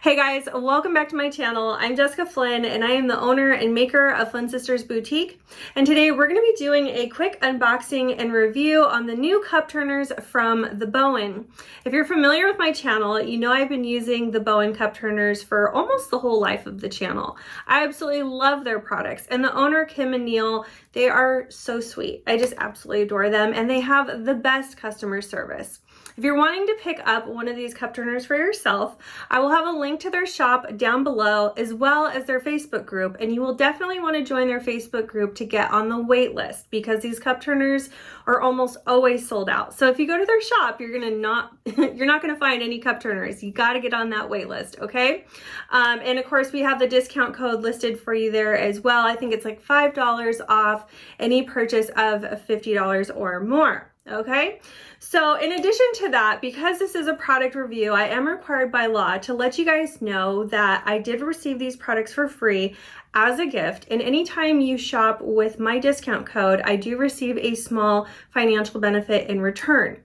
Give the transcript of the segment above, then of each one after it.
Hey guys, welcome back to my channel. I'm Jessica Flynn and I am the owner and maker of Flynn Sisters Boutique. And today we're going to be doing a quick unboxing and review on the new cup turners from TheBoan. If you're familiar with my channel, you know I've been using TheBoan cup turners for almost the whole life of the channel. I absolutely love their products, and the owner, Kim and Neil, they are so sweet. I just absolutely adore them, and they have the best customer service. If you're wanting to pick up one of these cup turners for yourself, I will have a link to their shop down below, as well as their Facebook group, and you will definitely want to join their Facebook group to get on the wait list because these cup turners are almost always sold out. So if you go to their shop, you're not gonna find any cup turners. You got to get on that wait list, okay? And of course, we have the discount code listed for you there as well. I think it's like $5 off any purchase of $50 or more. Okay, so in addition to that, because this is a product review, I am required by law to let you guys know that I did receive these products for free as a gift, and anytime you shop with my discount code, I do receive a small financial benefit in return.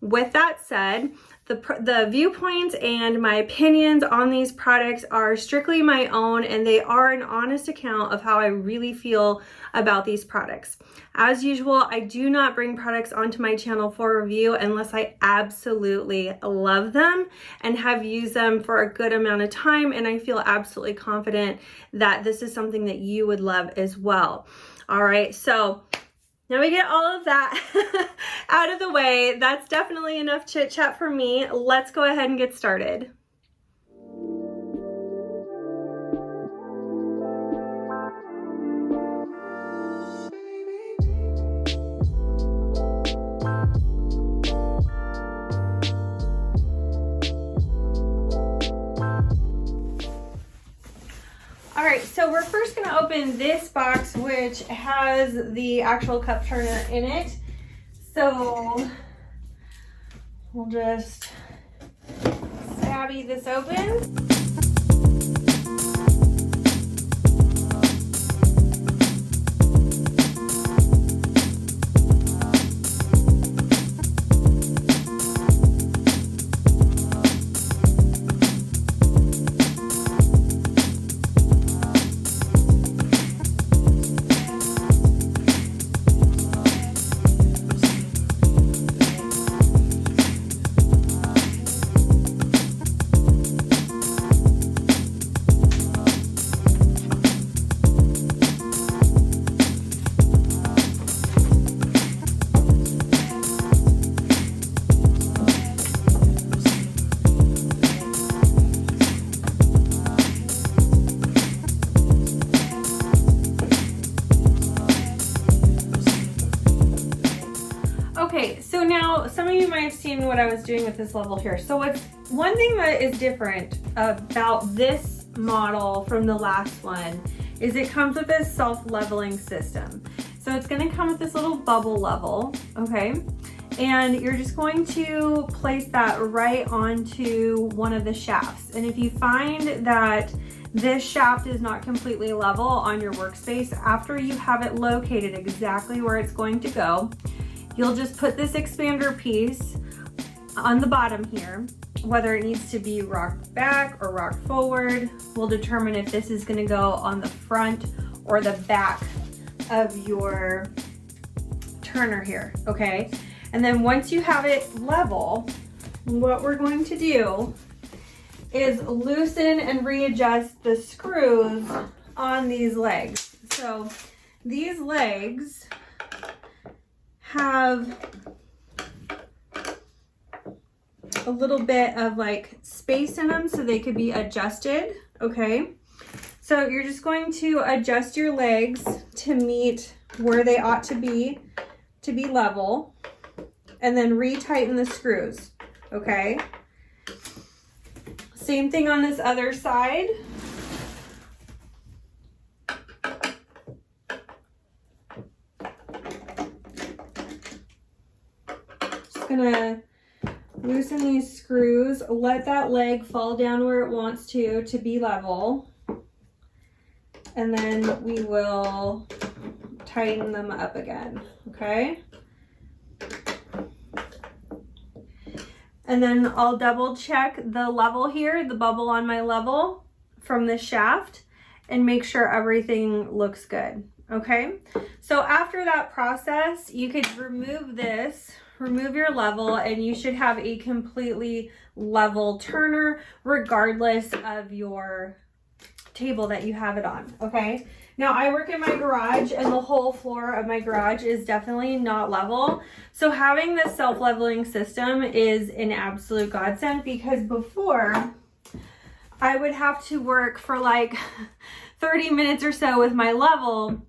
With that said, the viewpoints and my opinions on these products are strictly my own, and they are an honest account of how I really feel about these products. As usual, I do not bring products onto my channel for review unless I absolutely love them and have used them for a good amount of time, and I feel absolutely confident that this is something that you would love as well. All right, so now we get all of that out of the way. That's definitely enough chit chat for me. Let's go ahead and get started. All right, so we're first going to open this box, which has the actual cup turner in it. So we'll just stabby this open. Okay, so now some of you might have seen what I was doing with this level here. So one thing that is different about this model from the last one is it comes with this self-leveling system. So it's going to come with this little bubble level, okay? And you're just going to place that right onto one of the shafts. And if you find that this shaft is not completely level on your workspace, after you have it located exactly where it's going to go, you'll just put this expander piece on the bottom here. Whether it needs to be rocked back or rocked forward will determine if this is going to go on the front or the back of your turner here, okay? And then once you have it level, what we're going to do is loosen and readjust the screws on these legs. So these legs have a little bit of like space in them so they could be adjusted, okay? So you're just going to adjust your legs to meet where they ought to be level, and then retighten the screws, okay? Same thing on this other side. Gonna loosen these screws, let that leg fall down where it wants to be level, and then we will tighten them up again, okay? And then I'll double check the level here, the bubble on my level from the shaft, and make sure everything looks good. Okay, so after that process, you could remove this, remove your level, and you should have a completely level turner regardless of your table that you have it on. Okay, now I work in my garage, and the whole floor of my garage is definitely not level, so having this self-leveling system is an absolute godsend, because before I would have to work for like 30 minutes or so with my level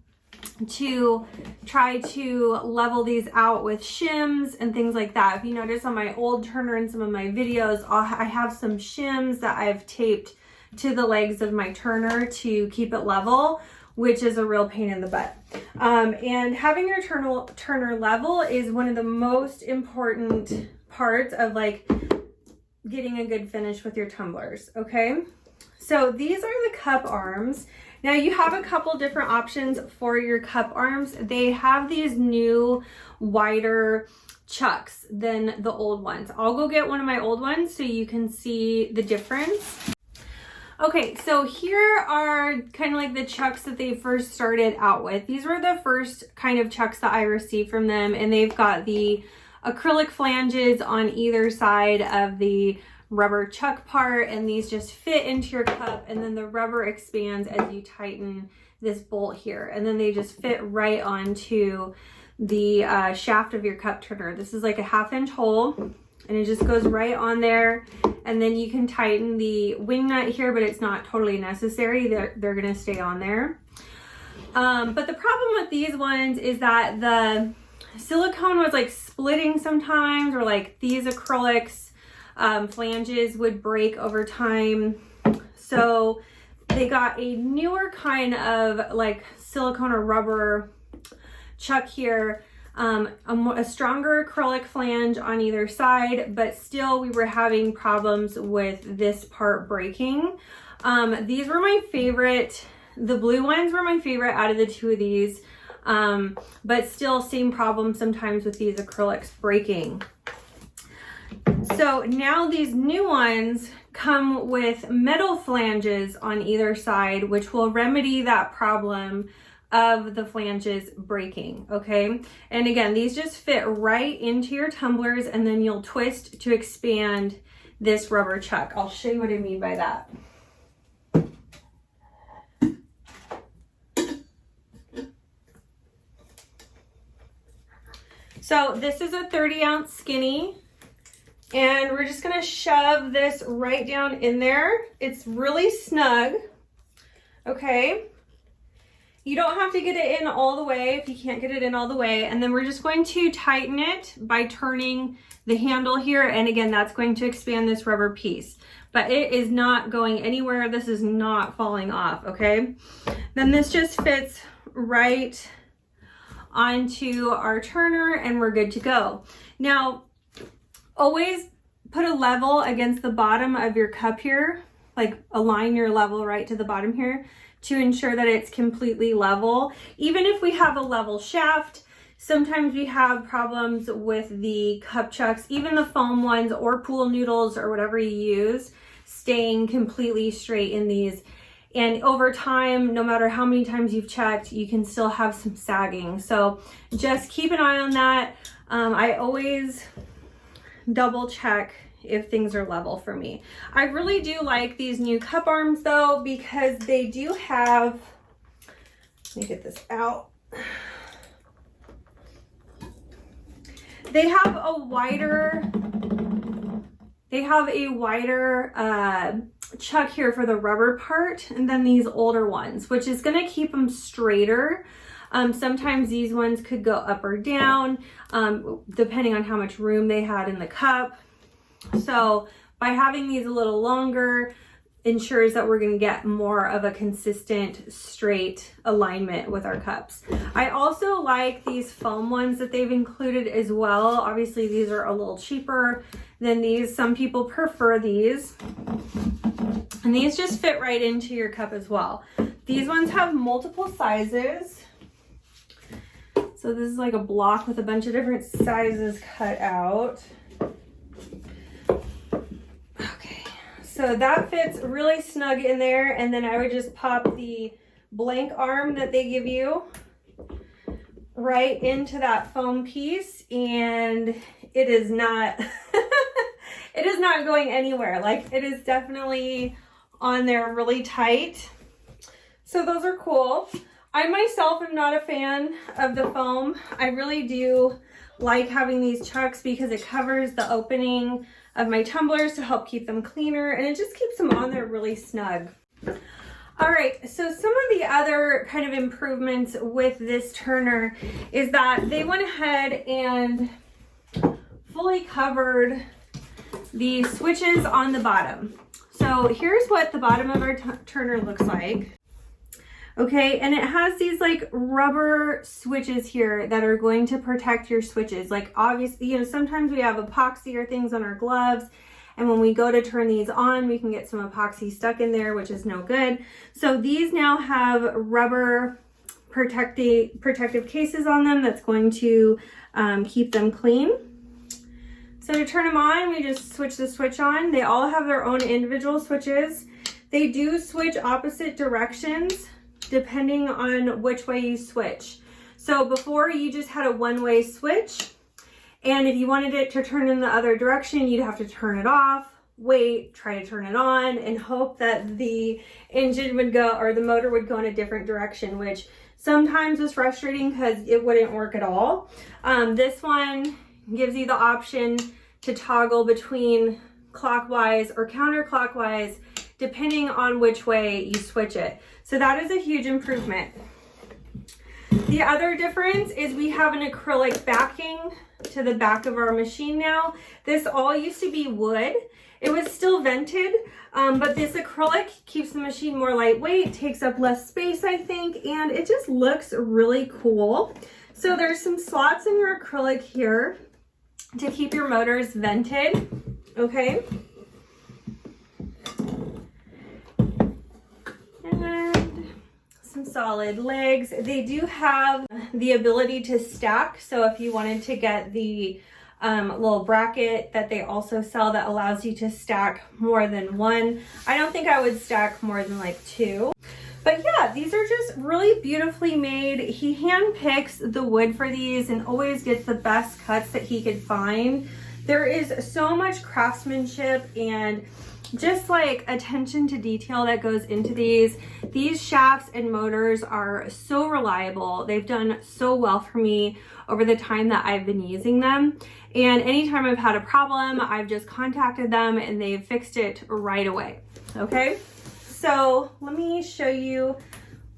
to try to level these out with shims and things like that. If you notice on my old turner and some of my videos, I have some shims that I've taped to the legs of my turner to keep it level, which is a real pain in the butt. And having your turner level is one of the most important parts of like getting a good finish with your tumblers. Okay, so these are the cup arms. Now you have a couple different options for your cup arms. They have these new wider chucks than the old ones. I'll go get one of my old ones so you can see the difference. Okay, so here are kind of like the chucks that they first started out with. These were the first kind of chucks that I received from them, and they've got the acrylic flanges on either side of the rubber chuck part, and these just fit into your cup, and then the rubber expands as you tighten this bolt here, and then they just fit right onto the shaft of your cup turner. This is like a 1/2 inch hole, and it just goes right on there, and then you can tighten the wing nut here, but it's not totally necessary. They're gonna stay on there. But the problem with these ones is that the silicone was like splitting sometimes, or like these acrylics flanges would break over time. So they got a newer kind of like silicone or rubber chuck here, a stronger acrylic flange on either side, but still we were having problems with this part breaking. These were my favorite. The blue ones were my favorite out of the two of these, but still same problem sometimes with these acrylics breaking. So now these new ones come with metal flanges on either side, which will remedy that problem of the flanges breaking. Okay, and again, these just fit right into your tumblers, and then you'll twist to expand this rubber chuck. I'll show you what I mean by that. So this is a 30-ounce skinny, and we're just gonna shove this right down in there. It's really snug, okay? You don't have to get it in all the way if you can't get it in all the way. And then we're just going to tighten it by turning the handle here. And again, that's going to expand this rubber piece, but it is not going anywhere. This is not falling off, okay? Then this just fits right onto our turner, and we're good to go. Now, always put a level against the bottom of your cup here, like align your level right to the bottom here to ensure that it's completely level. Even if we have a level shaft, sometimes we have problems with the cup chucks, even the foam ones or pool noodles or whatever you use, staying completely straight in these. And over time, no matter how many times you've checked, you can still have some sagging. So just keep an eye on that. I always double check if things are level for me. I really do like these new cup arms though, because they do have, let me get this out. They have a wider chuck here for the rubber part, and then these older ones, which is going to keep them straighter. Sometimes these ones could go up or down, depending on how much room they had in the cup. So by having these a little longer ensures that we're going to get more of a consistent straight alignment with our cups. I also like these foam ones that they've included as well. Obviously these are a little cheaper than these. Some people prefer these, and these just fit right into your cup as well. These ones have multiple sizes. So this is like a block with a bunch of different sizes cut out. so that fits really snug in there, and then I would just pop the blank arm that they give you right into that foam piece, and it is not it is not going anywhere. Like, it is definitely on there really tight. So those are cool. I myself am not a fan of the foam. I really do like having these chucks because it covers the opening of my tumblers to help keep them cleaner, and it just keeps them on there really snug. All right, so some of the other kind of improvements with this turner is that they went ahead and fully covered the switches on the bottom. So here's what the bottom of our turner looks like. Okay, and it has these like rubber switches here that are going to protect your switches. Like, obviously, you know, sometimes we have epoxy or things on our gloves, and when we go to turn these on, we can get some epoxy stuck in there, which is no good. So these now have rubber protective cases on them that's going to keep them clean. So to turn them on, we just switch the switch on. They all have their own individual switches. They do switch opposite directions depending on which way you switch. So before, you just had a one-way switch, and if you wanted it to turn in the other direction, you'd have to turn it off, wait, try to turn it on, and hope that the engine would go, or the motor would go in a different direction, which sometimes is frustrating because it wouldn't work at all. This one gives you the option to toggle between clockwise or counterclockwise depending on which way you switch it. So that is a huge improvement. The other difference is we have an acrylic backing to the back of our machine now. This all used to be wood. It was still vented, but this acrylic keeps the machine more lightweight, takes up less space, I think, and it just looks really cool. So there's some slots in your acrylic here to keep your motors vented, okay? And some solid legs. They do have the ability to stack, so if you wanted to get the little bracket that they also sell that allows you to stack more than one. I don't think I would stack more than like two. But yeah, these are just really beautifully made. He hand picks the wood for these and always gets the best cuts that he could find. There is so much craftsmanship and just like attention to detail that goes into these. These shafts and motors are so reliable. They've done so well for me over the time that I've been using them. And anytime I've had a problem, I've just contacted them and they've fixed it right away. Okay, so let me show you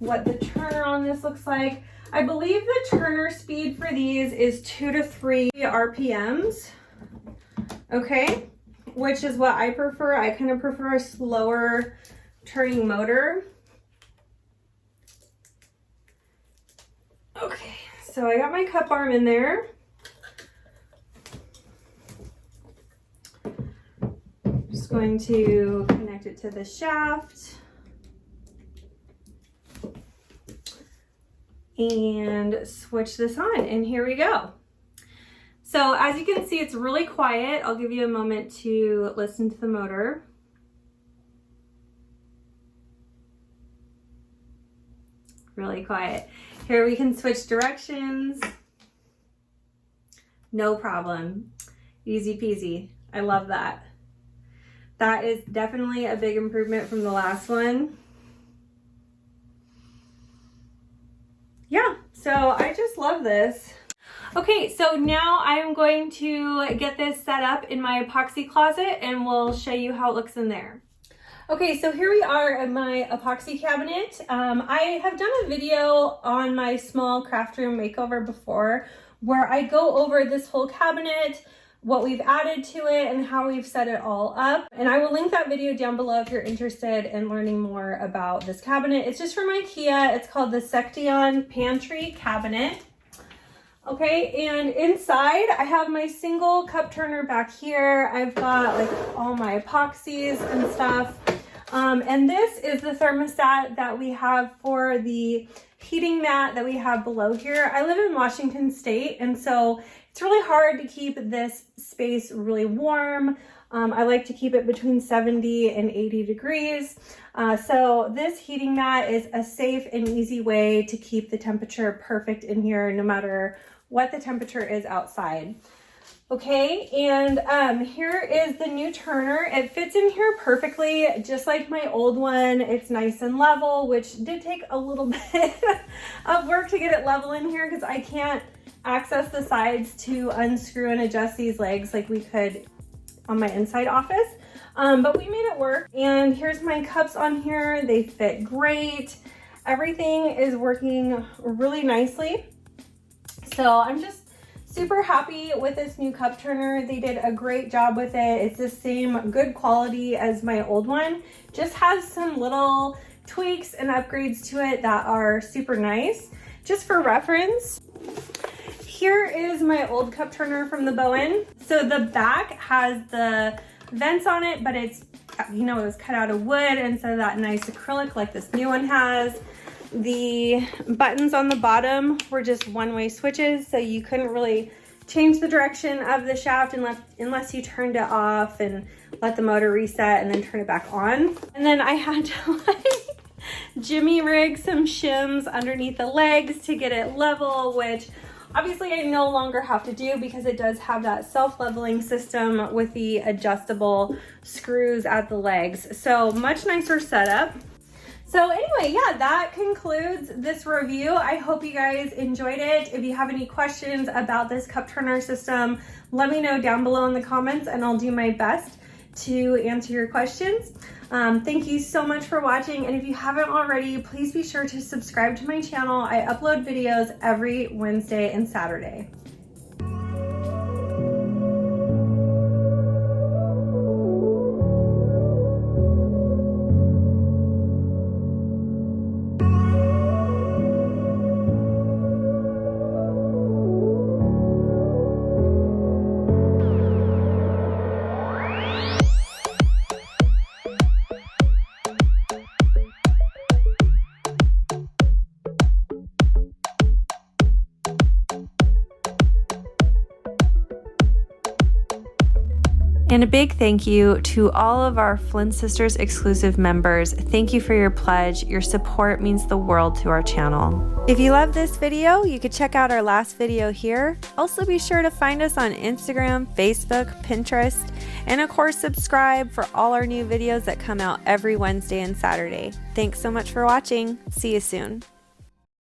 what the turner on this looks like. I believe the turner speed for these is 2 to 3 RPMs. Okay, which is what I prefer. I kind of prefer a slower turning motor. Okay, so I got my cup arm in there. Just going to connect it to the shaft. And switch this on, and here we go. So as you can see, it's really quiet. I'll give you a moment to listen to the motor. Really quiet. Here we can switch directions. No problem. Easy peasy. I love that. That is definitely a big improvement from the last one. Yeah, so I just love this. Okay, so now I'm going to get this set up in my epoxy closet and we'll show you how it looks in there. Okay, so here we are at my epoxy cabinet. I have done a video on my small craft room makeover before where I go over this whole cabinet, what we've added to it, and how we've set it all up. And I will link that video down below if you're interested in learning more about this cabinet. It's just from IKEA. It's called the Section Pantry Cabinet. Okay, and inside I have my single cup turner back here. I've got like all my epoxies and stuff. And this is the thermostat that we have for the heating mat that we have below here. I live in Washington State, and so it's really hard to keep this space really warm. I like to keep it between 70 and 80 degrees. So this heating mat is a safe and easy way to keep the temperature perfect in here no matter what the temperature is outside. Okay, and here is the new turner. It fits in here perfectly, just like my old one. It's nice and level, which did take a little bit of work to get it level in here because I can't access the sides to unscrew and adjust these legs like we could on my inside office. But we made it work. And here's my cups on here. They fit great. Everything is working really nicely. So I'm just super happy with this new cup turner. They did a great job with it. It's the same good quality as my old one. Just has some little tweaks and upgrades to it that are super nice. Just for reference, here is my old cup turner from TheBoan. So the back has the vents on it, but it's, you know, it was cut out of wood instead of that nice acrylic like this new one has. The buttons on the bottom were just one-way switches, so you couldn't really change the direction of the shaft unless you turned it off and let the motor reset and then turn it back on. And then I had to like jimmy rig some shims underneath the legs to get it level, which obviously I no longer have to do because it does have that self-leveling system with the adjustable screws at the legs. So much nicer setup. So anyway, yeah, that concludes this review. I hope you guys enjoyed it. If you have any questions about this cup turner system, let me know down below in the comments and I'll do my best to answer your questions. Thank you so much for watching. And if you haven't already, please be sure to subscribe to my channel. I upload videos every Wednesday and Saturday. And a big thank you to all of our Flynn Sisters exclusive members. Thank you for your pledge. Your support means the world to our channel. If you love this video, you could check out our last video here. Also be sure to find us on Instagram, Facebook, Pinterest, and of course subscribe for all our new videos that come out every Wednesday and Saturday. Thanks so much for watching. See you soon.